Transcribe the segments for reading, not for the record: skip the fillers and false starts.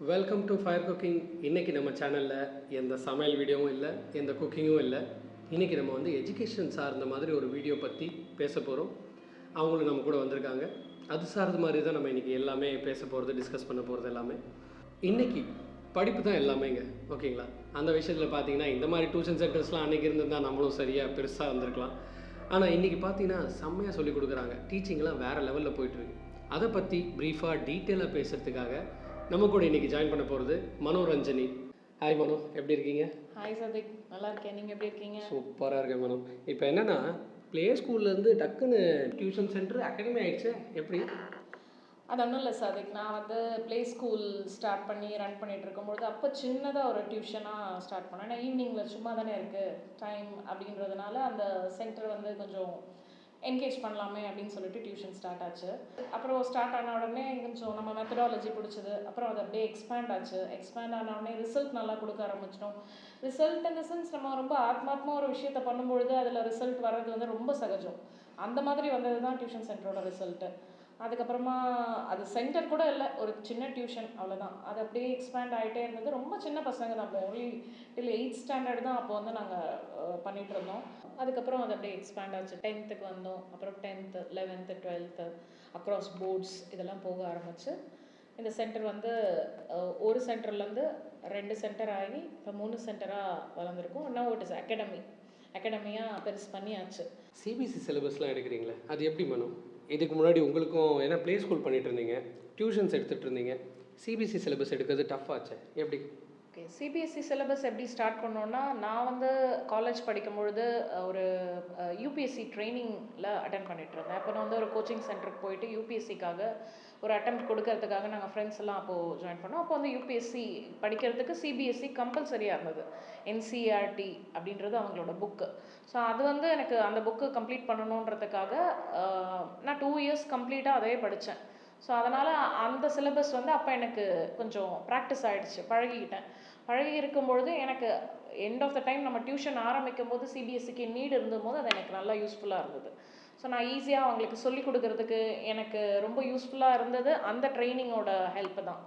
Welcome to fire cooking. இன்றைக்கி நம்ம சேனலில் எந்த சமையல் வீடியோவும் இல்லை, எந்த குக்கிங்கும் இல்லை. இன்றைக்கி நம்ம வந்து எஜுகேஷன் சார்ந்த மாதிரி ஒரு வீடியோ பற்றி பேச போகிறோம். அவங்களும் நம்ம கூட வந்திருக்காங்க. அது சார்ந்த மாதிரி தான் நம்ம இன்றைக்கி எல்லாமே பேச போகிறது, டிஸ்கஸ் பண்ண போகிறது எல்லாமே. இன்றைக்கி படிப்பு தான் எல்லாமேங்க, ஓகேங்களா? அந்த விஷயத்தில் பார்த்தீங்கன்னா இந்த மாதிரி டியூஷன் சென்டர்ஸ்லாம் அன்றைக்கி இருந்திருந்தால் நம்மளும் சரியாக பெருசாக இருந்திருக்கலாம். ஆனால் இன்றைக்கி பார்த்தீங்கன்னா செம்மையாக சொல்லிக் கொடுக்குறாங்க. டீச்சிங்லாம் வேறு லெவலில் போயிட்டுருக்கு. அதை பற்றி ப்ரீஃபாக டீட்டெயிலாக பேசுகிறதுக்காக நம்ம கூட இன்றைக்கி ஜாயின் பண்ண போகிறது மனோரஞ்சனி. ஹாய் மனோ, எப்படி இருக்கீங்க? ஹாய் சதிக், நல்லா இருக்கேன். நீங்கள் எப்படி இருக்கீங்க? சூப்பராக இருக்கேன் மனோ. இப்போ என்னென்னா, ப்ளே ஸ்கூல்லேருந்து டக்குன்னு டியூஷன் சென்டர் அகாடமி ஆகிடுச்சு, எப்படி? அது ஒன்றும் இல்லை சதிக், நான் வந்து ப்ளே ஸ்கூல் ஸ்டார்ட் பண்ணி ரன் பண்ணிகிட்டு இருக்கும்பொழுது அப்போ சின்னதாக ஒரு டியூஷனாக ஸ்டார்ட் பண்ணேன். ஏன்னா ஈவினிங்கில் சும்மா தானே இருக்குது டைம் அப்படின்றதுனால அந்த சென்டர் வந்து கொஞ்சம் என்கேஜ் பண்ணலாமே அப்படின்னு சொல்லிட்டு டியூஷன் ஸ்டார்ட் ஆச்சு. அப்புறம் ஸ்டார்ட் ஆன உடனே கொஞ்சம் நம்ம மெத்தடாலஜி பிடிச்சது. அப்புறம் அது அப்படியே எக்ஸ்பேண்ட் ஆச்சு. எக்ஸ்பேண்ட் ஆன உடனே ரிசல்ட் நல்லா கொடுக்க ஆரம்பிச்சிட்டோம். ரிசல்ட் இந்த சென்ஸ் நம்ம ரொம்ப ஆத்மாத்மா ஒரு விஷயத்தை பண்ணும்பொழுது அதில் ரிசல்ட் வர்றது வந்து ரொம்ப சகஜம். அந்த மாதிரி வந்தது தான் டியூஷன் சென்டரோட ரிசல்ட்டு. அதுக்கப்புறமா அது சென்டர் கூட இல்லை, ஒரு சின்ன டியூஷன், அவ்வளோதான். அது அப்படியே எக்ஸ்பேண்ட் ஆகிட்டே இருந்தது. ரொம்ப சின்ன பசங்க தான், ஒன்லி டில் 8th ஸ்டாண்டர்ட் தான் அப்போ வந்து நாங்கள் பண்ணிகிட்டு இருந்தோம். அதுக்கப்புறம் அது அப்படியே எக்ஸ்பேண்ட் ஆச்சு. 10th வந்தோம். அப்புறம் 10th 11th 12th across ports இதெல்லாம் போக ஆரம்பிச்சு இந்த சென்டர் வந்து ஒரு சென்டர்லேருந்து 2 சென்டர் ஆகி இப்போ 3 சென்டராக வளர்ந்துருக்கும். இன்னும் இட் இஸ் அகாடமியாக பெருசு பண்ணியாச்சு. சிபிஎஸ்சி சிலபஸ்லாம் எடுக்கிறீங்களே, அது எப்படி மனோ? இதுக்கு முன்னாடி உங்களுக்கும், ஏன்னா ப்ளே ஸ்கூல் பண்ணிகிட்டு இருந்தீங்க, டியூஷன்ஸ் எடுத்துகிட்டு இருந்தீங்க, சிபிஎஸ்சி சிலபஸ் எடுக்கிறது டஃப் ஆச்சு, எப்படி? ஓகே, சிபிஎஸ்சி சிலபஸ் எப்படி ஸ்டார்ட் பண்ணோன்னா, நான் வந்து காலேஜ் படிக்கும் பொழுது ஒரு யூபிஎஸ்சி ட்ரைனிங்கில் அட்டன் பண்ணிட்டு இருந்தேன். அப்போ நான் வந்து ஒரு கோச்சிங் சென்டருக்கு போயிட்டு யூபிஎஸ்சிக்காக ஒரு அட்டெம்ப்ட் கொடுக்கறதுக்காக நாங்கள் ஃப்ரெண்ட்ஸ் எல்லாம் அப்போது ஜாயின் பண்ணோம். அப்போ வந்து யூபிஎஸ்சி படிக்கிறதுக்கு சிபிஎஸ்சி கம்பல்சரியாக இருந்தது. என்சிஆர்டி அப்படின்றது அவங்களோட புக்கு. ஸோ அது வந்து எனக்கு அந்த புக்கு கம்ப்ளீட் பண்ணணுன்றதுக்காக நான் 2 இயர்ஸ் கம்ப்ளீட்டாக அதே படித்தேன். ஸோ அதனால் அந்த சிலபஸ் வந்து அப்போ எனக்கு கொஞ்சம் ப்ராக்டிஸ் ஆகிடுச்சு, பழகிக்கிட்டேன். பழகி இருக்கும்பொழுது எனக்கு எண்ட் ஆஃப் த டைம் நம்ம டியூஷன் ஆரம்பிக்கும் போது சிபிஎஸ்சிக்கு நீட் இருந்தபோது அது எனக்கு நல்லா யூஸ்ஃபுல்லாக இருந்தது. ஸோ நான் ஈஸியாக அவங்களுக்கு சொல்லிக் கொடுக்கறதுக்கு எனக்கு ரொம்ப யூஸ்ஃபுல்லாக இருந்தது அந்த ட்ரைனிங்கோட ஹெல்ப்பு தான்.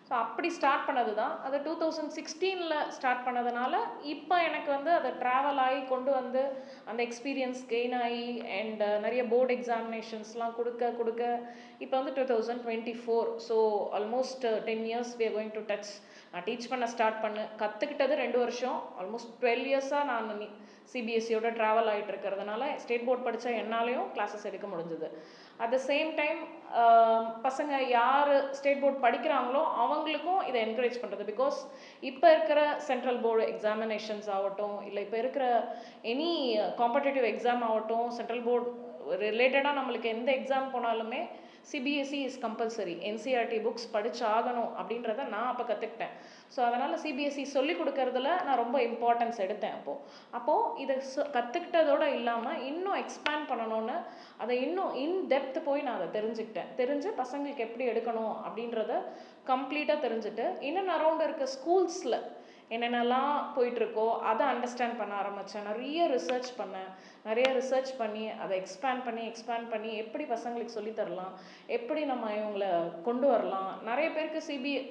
ஸோ அப்படி ஸ்டார்ட் பண்ணது தான். அது 2016 ஸ்டார்ட் பண்ணதுனால இப்போ எனக்கு வந்து அதை ட்ராவல் ஆகி கொண்டு வந்து அந்த எக்ஸ்பீரியன்ஸ் கெயின் ஆகி அண்ட் நிறைய போர்டு எக்ஸாமினேஷன்ஸ்லாம் கொடுக்க இப்போ வந்து 2024. So almost 10 years we are going to touch. நான் டீச் பண்ண ஸ்டார்ட் கற்றுக்கிட்டது 2 வருஷம். ஆல்மோஸ்ட் 12 இயர்ஸாக நான் சிபிஎஸ்சியோட ட்ராவல் ஆகிட்டு இருக்கிறதுனால ஸ்டேட் போர்ட் படித்தா என்னாலையும் கிளாஸஸ் எடுக்க முடிஞ்சது. அட் த சேம் டைம் பசங்க யார் ஸ்டேட் போர்ட் படிக்கிறாங்களோ அவங்களுக்கும் இதை என்கரேஜ் பண்ணுறது. பிகாஸ் இப்போ இருக்கிற சென்ட்ரல் போர்டு எக்ஸாமினேஷன்ஸ் ஆகட்டும், இல்லை இப்போ இருக்கிற எனி காம்படிட்டிவ் எக்ஸாம் ஆகட்டும், சென்ட்ரல் போர்டு ரிலேட்டடாக நம்மளுக்கு எந்த எக்ஸாம் போனாலுமே CBSE is compulsory. NCERT books படிச்சாகணும் அப்படின்றத நான் அப்போ கற்றுக்கிட்டேன். ஸோ அதனால் சிபிஎஸ்சி சொல்லிக் கொடுக்கறதுல நான் ரொம்ப இம்பார்ட்டன்ஸ் எடுத்தேன். அப்போது இதை கற்றுக்கிட்டதோடு இல்லாமல் இன்னும் எக்ஸ்பேண்ட் பண்ணணும்னு அதை இன்னும் இன்டெப்த் போய் நான் அதை தெரிஞ்சு பசங்களுக்கு எப்படி எடுக்கணும் அப்படின்றத கம்ப்ளீட்டாக தெரிஞ்சுட்டு இன்னும் அரௌண்ட் இருக்க ஸ்கூல்ஸில் என்னென்னலாம் போயிட்டுருக்கோ அதை அண்டர்ஸ்டாண்ட் பண்ண ஆரம்பித்தேன். நிறைய ரிசர்ச் பண்ணி அதை எக்ஸ்பேண்ட் பண்ணி எப்படி பசங்களுக்கு சொல்லித்தரலாம், எப்படி நம்ம இவங்களை கொண்டு வரலாம். நிறைய பேருக்கு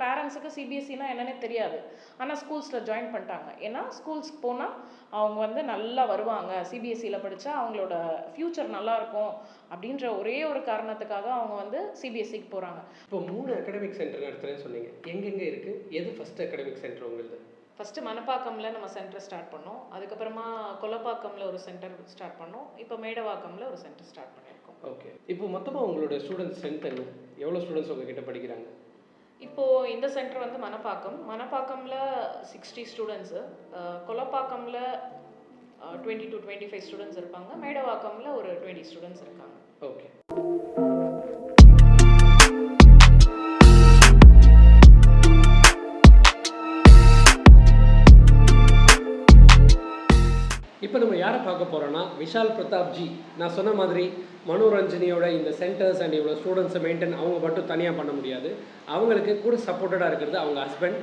பேரண்ட்ஸுக்கு சிபிஎஸ்சினா என்னன்னே தெரியாது. ஆனால் ஸ்கூல்ஸில் ஜாயின் பண்ணிட்டாங்க. ஏன்னா ஸ்கூல்ஸ்க்கு போனால் அவங்க வந்து நல்லா வருவாங்க, சிபிஎஸ்சியில் படித்தா அவங்களோட ஃப்யூச்சர் நல்லாயிருக்கும் அப்படின்ற ஒரே ஒரு காரணத்துக்காக அவங்க வந்து சிபிஎஸ்சிக்கு போகிறாங்க. இப்போ 3 அகாடமிக் சென்டர் நடத்துகிறேன்னு சொன்னீங்க, எங்கெங்கே இருக்குது? எது ஃபஸ்ட் அகாடமிக் சென்டர் உங்களுக்கு? ஃபஸ்ட்டு மணப்பாக்கமில் நம்ம சென்டர் ஸ்டார்ட் பண்ணோம். அதுக்கப்புறமா கொலப்பாக்கமில் ஒரு சென்டர் ஸ்டார்ட் பண்ணோம். இப்போ மேடவாக்கமில் ஒரு சென்டர் ஸ்டார்ட் பண்ணியிருக்கோம். ஓகே, இப்போ மொத்தமாக உங்களோட ஸ்டூடெண்ட்ஸ் ஸ்ட்ரென்த் என்ன? எவ்வளோ ஸ்டூடெண்ட்ஸ் உங்ககிட்ட படிக்கிறாங்க? இப்போது இந்த சென்டர் வந்து மணப்பாக்கமில் 60 ஸ்டூடெண்ட்ஸு, கொலப்பாக்கமில் 20 to 25 ஸ்டூடெண்ட்ஸ் இருப்பாங்க. மேடவாக்கமில் ஒரு 20 ஸ்டூடெண்ட்ஸ் இருக்காங்க. ஓகே. இப்போ நம்ம யாரை பார்க்க போகிறோன்னா, விஷால் பிரதாப் ஜி. நான் சொன்ன மாதிரி மனோரஞ்சனியோட இந்த சென்டர்ஸ் அண்ட் இவ்வளோ ஸ்டூடெண்ட்ஸை மெயின்டைன் அவங்க மட்டும் தனியாக பண்ண முடியாது. அவங்களுக்கு கூட சப்போர்ட்டடாக இருக்கிறது அவங்க ஹஸ்பண்ட்.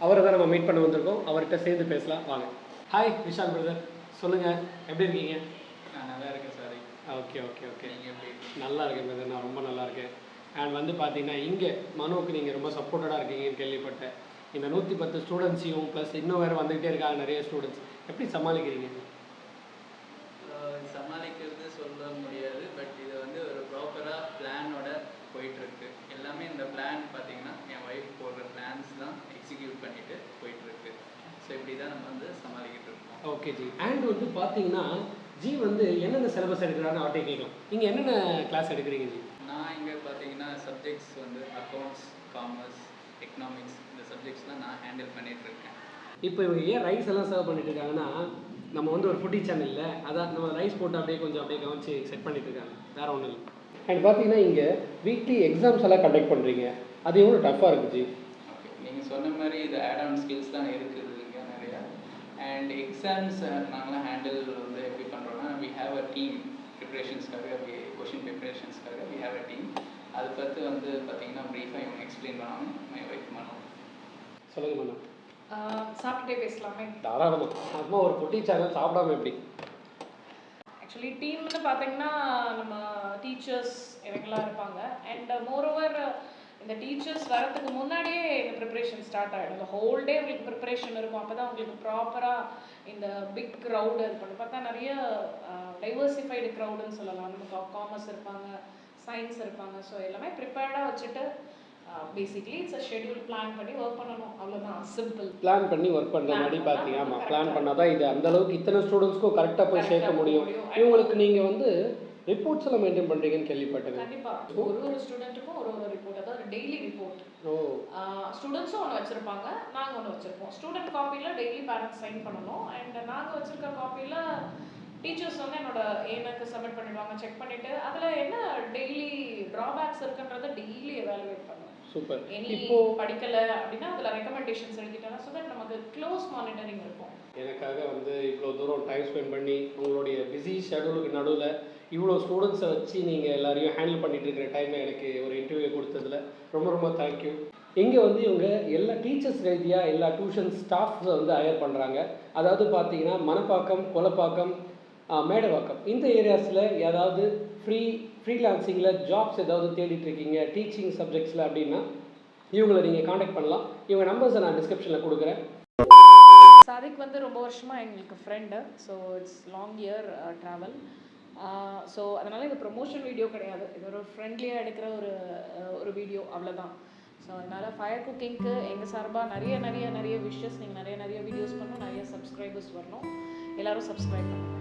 அவரை தான் நம்ம மீட் பண்ண வந்திருக்கோம். அவர்கிட்ட சேர்ந்து பேசலாம் வாங்க. ஹாய் விஷால் பிரதர், சொல்லுங்கள், எப்படி இருக்கீங்க? நான் நல்லா இருக்கேன் சார். ஓகே. நீங்கள் எப்படி? நல்லா இருக்கேன் பிரதர், நான் ரொம்ப நல்லா இருக்கேன். அண்ட் வந்து பார்த்தீங்கன்னா இங்கே மனுவுக்கு நீங்கள் ரொம்ப சப்போர்ட்டடாக இருக்கீங்கன்னு கேள்விப்பட்டேன். இந்த 110 ஸ்டூடெண்ட்ஸையும் ப்ளஸ் இன்னும் வேறு வந்துகிட்டே இருக்காங்க நிறைய ஸ்டூடெண்ட்ஸ், எப்படி சமாளிக்கிறீங்க? சமாளிக்கிறது சொல்ல முடியாது. பட் இது வந்து ஒரு ப்ராப்பராக பிளானோட போயிட்டுருக்கு. எல்லாமே இந்த பிளான் பார்த்தீங்கன்னா என் ஒய்ஃப் போடுற பிளான்ஸ் தான் எக்ஸிக்யூட் பண்ணிட்டு போயிட்டுருக்கு. ஸோ இப்படி தான் நம்ம வந்து சமாளிக்கிட்டு இருக்கோம். Okay G. அண்ட் வந்து பார்த்தீங்கன்னா ஜி வந்து என்னென்ன சிலபஸ் எடுக்கிறான்னு அவர்கிட்ட கேட்கலாம். நீங்கள் என்னென்ன கிளாஸ் எடுக்கிறீங்க ஜி? நான் இங்கே பார்த்தீங்கன்னா சப்ஜெக்ட்ஸ் வந்து அக்கௌண்ட்ஸ், காமர்ஸ், எக்கனாமிக்ஸ் இந்த சப்ஜெக்ட்ஸ்லாம் நான் ஹேண்டில் பண்ணிகிட்டு இருக்கேன். இப்போ இவங்க ஏன் ரைஸ் எல்லாம் சர்வ் பண்ணிட்டு இருக்காங்கன்னா, நம்ம வந்து ஒரு ஃபுட்டி சேனலில் அதான் நம்ம ரைஸ் போட்டு அப்படியே கொஞ்சம் அப்படியே கவனிச்சு செட் பண்ணிட்டு இருக்காங்க, வேறு ஒன்றும் இல்லை. அண்ட் பார்த்தீங்கன்னா இங்கே வீக்லி எக்ஸாம்ஸ் எல்லாம் கண்டக்ட் பண்ணுறீங்க, அது எவ்வளோ டஃப்பாக இருக்குது ஜி? ஓகே, நீங்கள் சொன்ன மாதிரி இது ஆட் ஆன் ஸ்கில்ஸ் தான் இருக்குது இங்கே நிறையா. அண்ட் எக்ஸாம்ஸ் நாங்களாம் ஹேண்டில் வந்து எப்படி பண்ணுறோன்னா, வி ஹேவ் அ டீம் ப்ரிப்ரேஷன்ஸ்க்காக, கொஷின் ப்ரிப்ரேஷன்ஸ்க்காக வி ஹேவ் அ டீம். அதை பற்றி வந்து பார்த்தீங்கன்னா ப்ரீஃபாக இவங்க எக்ஸ்பிளைன் பண்ணாமல் மை ஒய்ஃப் பண்ணோம். சொல்லுங்கள் மேடம். சாப்பிட்டுட்டே பேசலாமே. தாராளமாக. அம்மா ஒரு ஃபுட்டி சேனல் சாப்பிடாம எப்படி? ஆக்சுவலி டீம்னு பார்த்தீங்கன்னா நம்ம டீச்சர்ஸ் இவங்கெல்லாம் இருப்பாங்க. அண்ட் மோரோவர் இந்த டீச்சர்ஸ் வரதுக்கு முன்னாடியே இந்த ப்ரிப்ரேஷன் ஸ்டார்ட் ஆகிடும். இந்த ஹோல் டே உங்களுக்கு ப்ரிப்ரேஷன் இருக்கும். அப்போ தான் உங்களுக்கு ப்ராப்பராக இந்த பிக் க்ரௌடு இருக்கும். பார்த்தா நிறைய டைவர்சிஃபைடு க்ரௌடுன்னு சொல்லலாம். நமக்கு காமர்ஸ் இருப்பாங்க, சயின்ஸ் இருப்பாங்க. ஸோ எல்லாமே ப்ரிப்பேர்டாக வச்சுட்டு basically it's a schedule plan பண்ணி ஒர்க் பண்ணணும், அவ்வளோதான். சிம்பிள். பிளான் பண்ணி ஒர்க் பண்ணுற மாதிரி பார்த்தீங்க. ஆமாம், பிளான் பண்ணால் தான் இது அந்தளவுக்கு இத்தனை ஸ்டூடெண்ட்ஸ்க்கும் கரெக்டாக போய் சேர்க்க முடியும். இவங்களுக்கு நீங்கள் வந்து ரிப்போர்ட்ஸ் எல்லாம் மெயின்டைன் பண்ணுறீங்கன்னு கேள்விப்பட்டேன். கண்டிப்பாக ஒரு ஸ்டூடெண்ட்டுக்கும் ஒரு ரிப்போர்ட், அதாவது டெய்லி ரிப்போர்ட். ஸ்டூடெண்ட்ஸும் ஒன்று வச்சுருப்பாங்க, நாங்கள் ஒன்று வச்சுருப்போம். ஸ்டூடெண்ட் காப்பியில் டெய்லி பேரண்ட்ஸ் சைன் பண்ணணும். அண்ட் நாங்கள் வச்சுருக்க காப்பியில் டீச்சர்ஸ் வந்து என்னோட ஏனுக்கு சப்மிட் பண்ணிடுவாங்க. செக் பண்ணிவிட்டு அதில் என்ன டெய்லி ட்ராபேக்ஸ் இருக்குன்றதை டெய்லி எவாலுவேட் பண்ணுவோம். சூப்பர். இப்போ படிக்கலை அப்படின்னா அதில் ரெக்கமெண்டேஷன்ஸ் எழுதிட்டோம்னா ஸோ தட் நமக்கு க்ளோஸ் மானிட்டரிங் இருக்கும். எனக்காக வந்து இவ்வளோ தூரம் டைம் ஸ்பெண்ட் பண்ணி உங்களுடைய பிஸி ஷெடியூலுக்கு நடுவில் இவ்வளோ ஸ்டூடெண்ட்ஸை வச்சு நீங்கள் எல்லாரையும் ஹேண்டில் பண்ணிட்டு இருக்கிற டைமில் எனக்கு ஒரு இன்டர்வியூ கொடுத்ததில் ரொம்ப ரொம்ப தேங்க்யூ. இங்கே வந்து இவங்க எல்லா டீச்சர்ஸ் ரீதியாக எல்லா டியூஷன் ஸ்டாஃப்ஸை வந்து ஹையர் பண்ணுறாங்க. அதாவது பார்த்தீங்கன்னா மணப்பாக்கம், கொலப்பாக்கம், மேடவாக்கம் இந்த ஏரியாஸில் ஏதாவது ஃப்ரீலான்சிங்கில் ஜாப்ஸ் ஏதாவது தேடிட்டு இருக்கீங்க டீச்சிங் சப்ஜெக்ட்ஸில் அப்படின்னா இவங்களை நீங்கள் காண்டாக்ட் பண்ணலாம். இவங்க நம்பர்ஸை நான் டிஸ்கிரிப்ஷனில் கொடுக்குறேன். சாதிக் வந்து ரொம்ப வருஷமாக எங்களுக்கு friend. So it's long year travel. So அதனால் இது ப்ரொமோஷன் வீடியோ கிடையாது, இது ஒரு ஃப்ரெண்ட்லியாக எடுக்கிற ஒரு வீடியோ, அவ்வளோதான். ஸோ அதனால் ஃபயர் குக்கிங்க்கு எங்கள் சார்பாக நிறைய விஷஸ், நீங்கள் நிறைய வீடியோஸ் பண்ணணும், நிறைய சப்ஸ்கிரைபர்ஸ் வரணும். எல்லோரும் சப்ஸ்கிரைப் பண்ணுங்கள்.